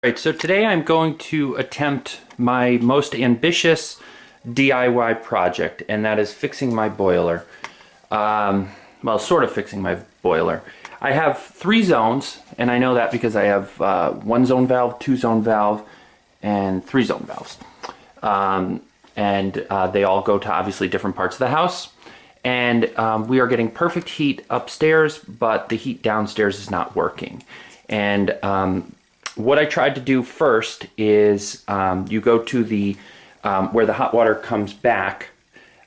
Right, so today I'm going to attempt my most ambitious DIY project, and that is fixing my boiler. Well, sort of fixing my boiler. I have 3 zones, and I know that because I have 1 zone valve, 2 zone valve, and 3 zone valves. They all go to obviously different parts of the house. And we are getting perfect heat upstairs, but the heat downstairs is not working. And what I tried to do first is you go to the where the hot water comes back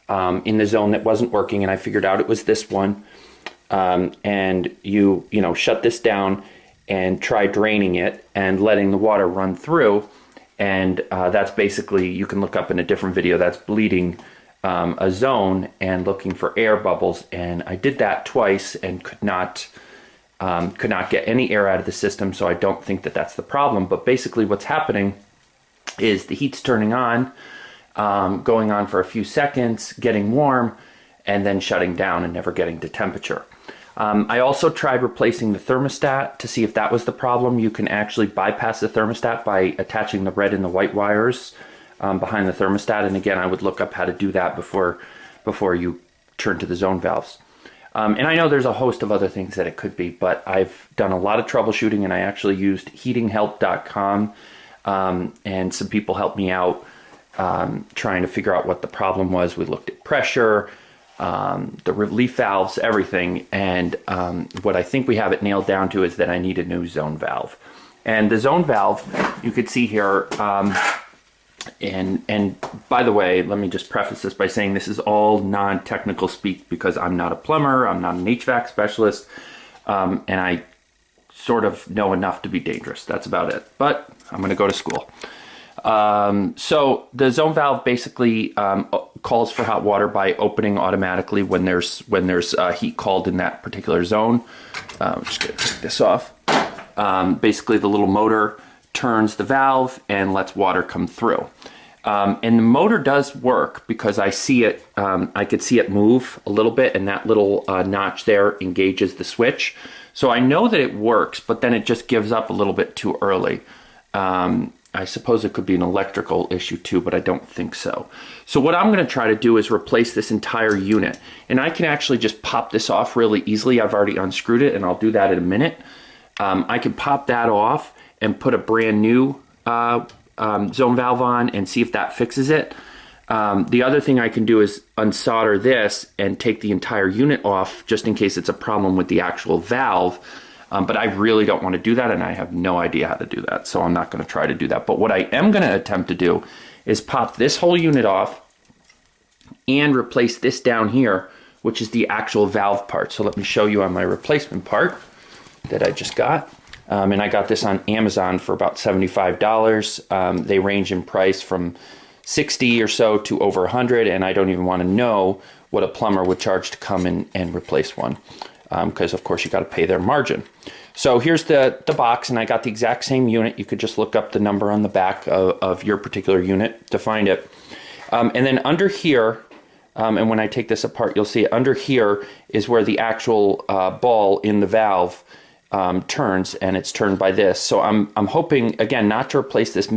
in the zone that wasn't working, and I figured out it was this one. And you shut this down and try draining it and letting the water run through. And that's basically, you can look up in a different video, that's bleeding a zone and looking for air bubbles. And I did that twice and could not get any air out of the system, so I don't think that that's the problem. But basically what's happening is the heat's turning on, going on for a few seconds, getting warm, and then shutting down and never getting to temperature. I also tried replacing the thermostat to see if that was the problem. You can actually bypass the thermostat by attaching the red and the white wires behind the thermostat. And again, I would look up how to do that before you turn to the zone valves. And I know there's a host of other things that it could be, but I've done a lot of troubleshooting, and I actually used heatinghelp.com, and some people helped me out trying to figure out what the problem was. We looked at pressure, the relief valves, everything, and what I think we have it nailed down to is that I need a new zone valve. And the zone valve, you could see here, and by the way, let me just preface this by saying this is all non-technical speak because I'm not a plumber, I'm not an HVAC specialist, and I sort of know enough to be dangerous. That's about it, but I'm going to go to school. So the zone valve basically calls for hot water by opening automatically when there's heat called in that particular zone. I'm just going to take this off. Basically the little motor turns the valve and lets water come through. And the motor does work because I see it, I could see it move a little bit, and that little notch there engages the switch. So I know that it works, but then it just gives up a little bit too early. I suppose it could be an electrical issue too, but I don't think so. So what I'm going to try to do is replace this entire unit. And I can actually just pop this off really easily. I've already unscrewed it, and I'll do that in a minute. I can pop that off and put a brand new zone valve on and see if that fixes it. The other thing I can do is unsolder this and take the entire unit off just in case it's a problem with the actual valve. But I really don't want to do that, and I have no idea how to do that, so I'm not going to try to do that. But what I am going to attempt to do is pop this whole unit off and replace this down here, which is the actual valve part. So let me show you on my replacement part that I just got. And I got this on Amazon for about $75. They range in price from $60 or so to over $100, and I don't even want to know what a plumber would charge to come in and replace one. Because of course you got to pay their margin. So here's the box, and I got the exact same unit. You could just look up the number on the back of your particular unit to find it. And then under here, and when I take this apart, you'll see under here is where the actual ball in the valve turns, and it's turned by this. So I'm hoping, again, not to replace this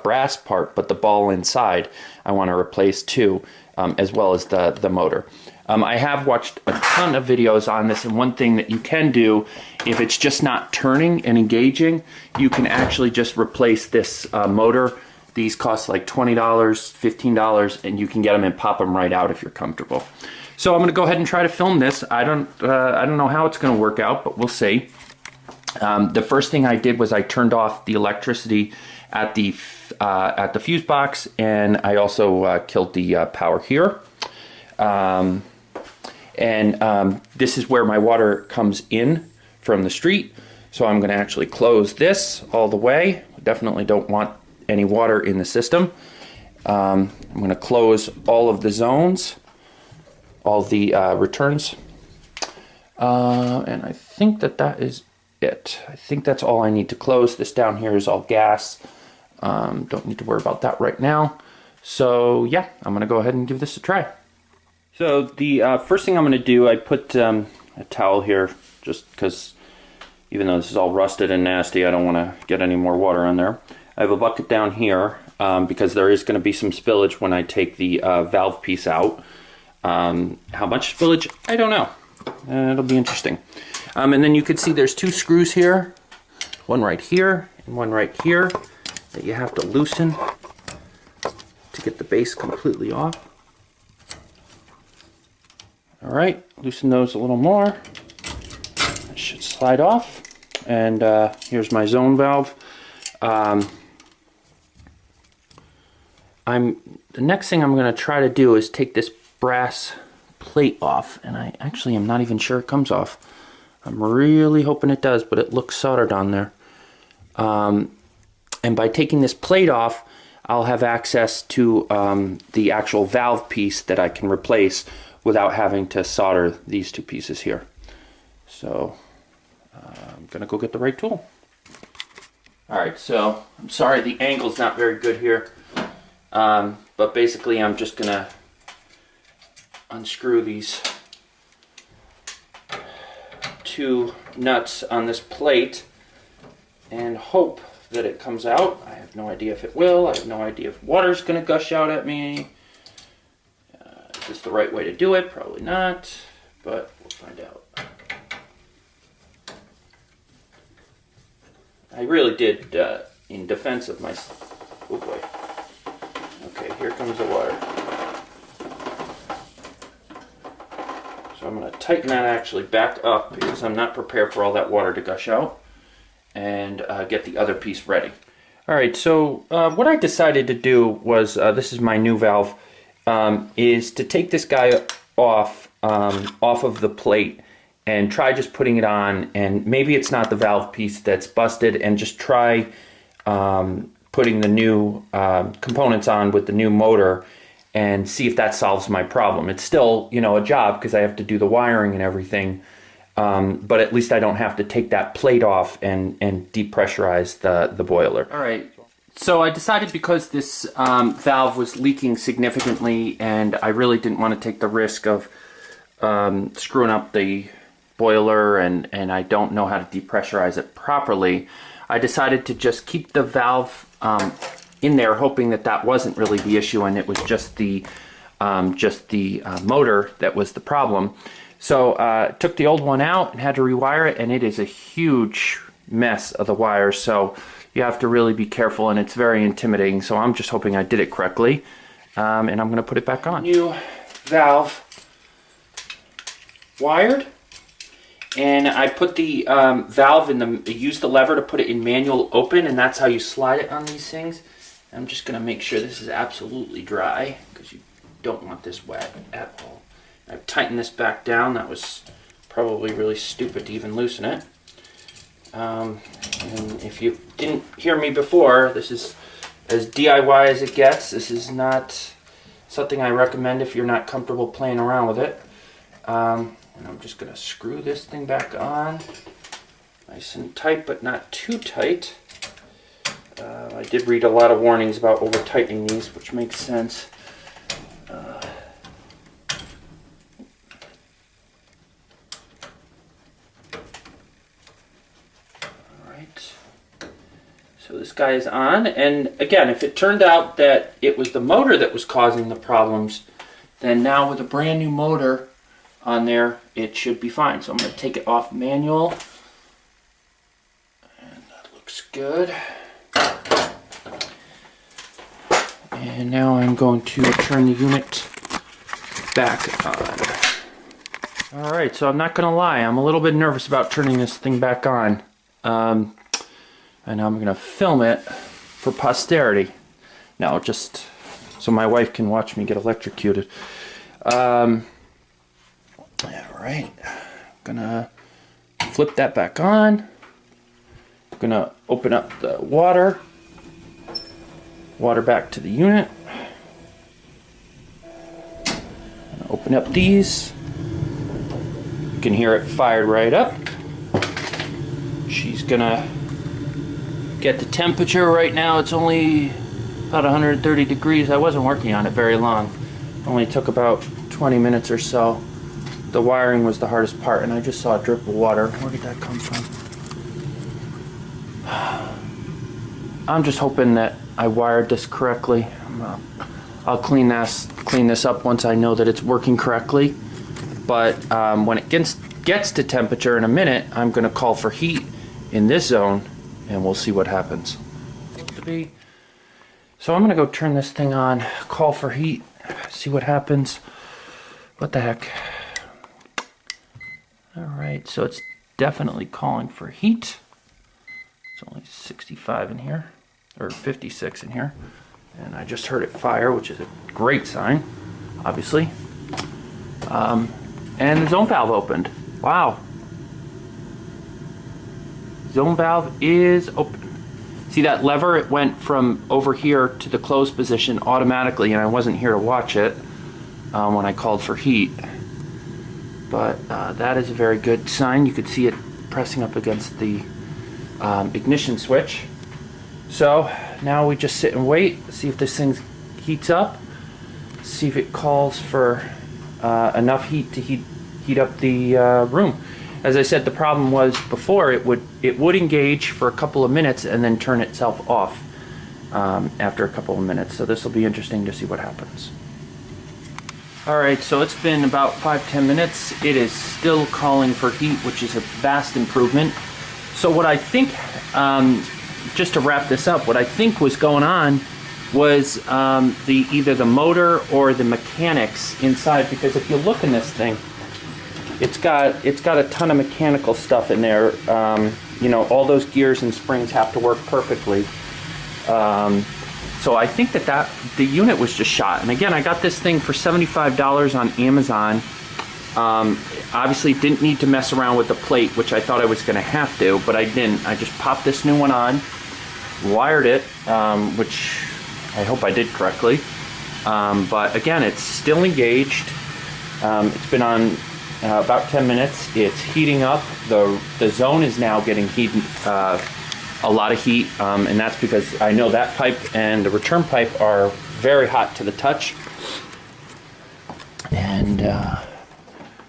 brass part, but the ball inside I want to replace too, as well as the motor. I have watched a ton of videos on this, and one thing that you can do, if it's just not turning and engaging, you can actually just replace this motor. These cost like $20, $15, and you can get them and pop them right out if you're comfortable. So I'm going to go ahead and try to film this. I don't know how it's going to work out, but we'll see. The first thing I did was I turned off the electricity at the fuse box, and I also killed the power here. This is where my water comes in from the street. So I'm going to actually close this all the way. Definitely don't want any water in the system. I'm going to close all of the zones, all the returns. And I think that is it. I think that's all I need to close. This down here is all gas. Don't need to worry about that right now. So yeah, I'm going to go ahead and give this a try. So the first thing I'm going to do, I put a towel here just because even though this is all rusted and nasty, I don't want to get any more water on there. I have a bucket down here because there is going to be some spillage when I take the valve piece out. How much spillage? I don't know. It'll be interesting. And then you can see there's 2 screws here, one right here and one right here, that you have to loosen to get the base completely off. All right, loosen those a little more. It should slide off. And here's my zone valve. The next thing I'm going to try to do is take this brass plate off, and I actually am not even sure it comes off. I'm really hoping it does, but it looks soldered on there. And by taking this plate off, I'll have access to the actual valve piece that I can replace without having to solder these 2 pieces here. So I'm gonna go get the right tool. All right, so I'm sorry the angle's not very good here, but basically I'm just gonna unscrew these 2 nuts on this plate and hope that it comes out. I have no idea if it will. I have no idea if water's gonna gush out at me. Is this the right way to do it? Probably not, but we'll find out. I really did, in defense of my... Oh boy. Okay, here comes the water. So I'm going to tighten that actually back up because I'm not prepared for all that water to gush out, and get the other piece ready. Alright, so what I decided to do was, this is my new valve, is to take this guy off of the plate and try just putting it on, and maybe it's not the valve piece that's busted, and just try putting the new components on with the new motor and see if that solves my problem. It's still, you know, a job because I have to do the wiring and everything, but at least I don't have to take that plate off and depressurize the boiler. All right, so I decided because this valve was leaking significantly and I really didn't want to take the risk of screwing up the boiler, and I don't know how to depressurize it properly, I decided to just keep the valve in there, hoping that that wasn't really the issue and it was just the motor that was the problem. So took the old one out and had to rewire it, and it is a huge mess of the wires, so you have to really be careful, and it's very intimidating. So I'm just hoping I did it correctly, and I'm going to put it back on. New valve wired, and I put the valve in used the lever to put it in manual open, and that's how you slide it on these things. I'm just going to make sure this is absolutely dry because you don't want this wet at all. I've tightened this back down. That was probably really stupid to even loosen it. And if you didn't hear me before, this is as DIY as it gets. This is not something I recommend if you're not comfortable playing around with it. And I'm just going to screw this thing back on. Nice and tight, but not too tight. I did read a lot of warnings about over-tightening these, which makes sense. Alright. So this guy is on, and again, if it turned out that it was the motor that was causing the problems, then now with a brand new motor on there, it should be fine. So I'm going to take it off manual, and that looks good. And now I'm going to turn the unit back on. Alright, so I'm not going to lie, I'm a little bit nervous about turning this thing back on. And I'm going to film it for posterity. No, just so my wife can watch me get electrocuted. Alright, I'm going to flip that back on. I'm going to open up the water back to the unit. Open up these. You can hear it fired right up. She's gonna get the temperature. Right now it's only about 130 degrees. I wasn't working on it very long. Only took about 20 minutes or so. The wiring was the hardest part, and I just saw a drip of water. Where did that come from? I'm just hoping that I wired this correctly. I'll clean this up once I know that it's working correctly. But when it gets to temperature in a minute, I'm going to call for heat in this zone, and we'll see what happens. So I'm going to go turn this thing on, call for heat, see what happens. What the heck? All right, so it's definitely calling for heat. It's only 65 in here, or 56 in here. And I just heard it fire, which is a great sign, obviously. And the zone valve opened. Wow. Zone valve is open. See that lever? It went from over here to the closed position automatically, and I wasn't here to watch it when I called for heat. But that is a very good sign. You could see it pressing up against the ignition switch. So now we just sit and wait, see if this thing heats up, see if it calls for enough heat to heat up the room. As I said, the problem was before it would engage for a couple of minutes and then turn itself off after a couple of minutes. So this will be interesting to see what happens. All right, so it's been about 5-10 minutes. It is still calling for heat, which is a vast improvement. So what I think, just to wrap this up, what I think was going on was either the motor or the mechanics inside, because if you look in this thing, it's got a ton of mechanical stuff in there. You know, all those gears and springs have to work perfectly. So I think that the unit was just shot. And again, I got this thing for $75 on Amazon. Obviously didn't need to mess around with the plate, which I thought I was going to have to, but I didn't. I just popped this new one on, wired it, which I hope I did correctly. But again, it's still engaged. It's been on about 10 minutes. It's heating up. The zone is now getting a lot of heat, and that's because I know that pipe and the return pipe are very hot to the touch. And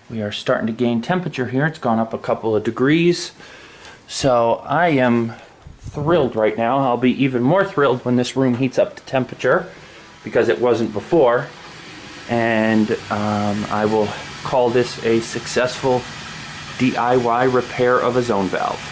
we are starting to gain temperature here. It's gone up a couple of degrees. So I am thrilled right now. I'll be even more thrilled when this room heats up to temperature, because it wasn't before. And I will call this a successful DIY repair of a zone valve.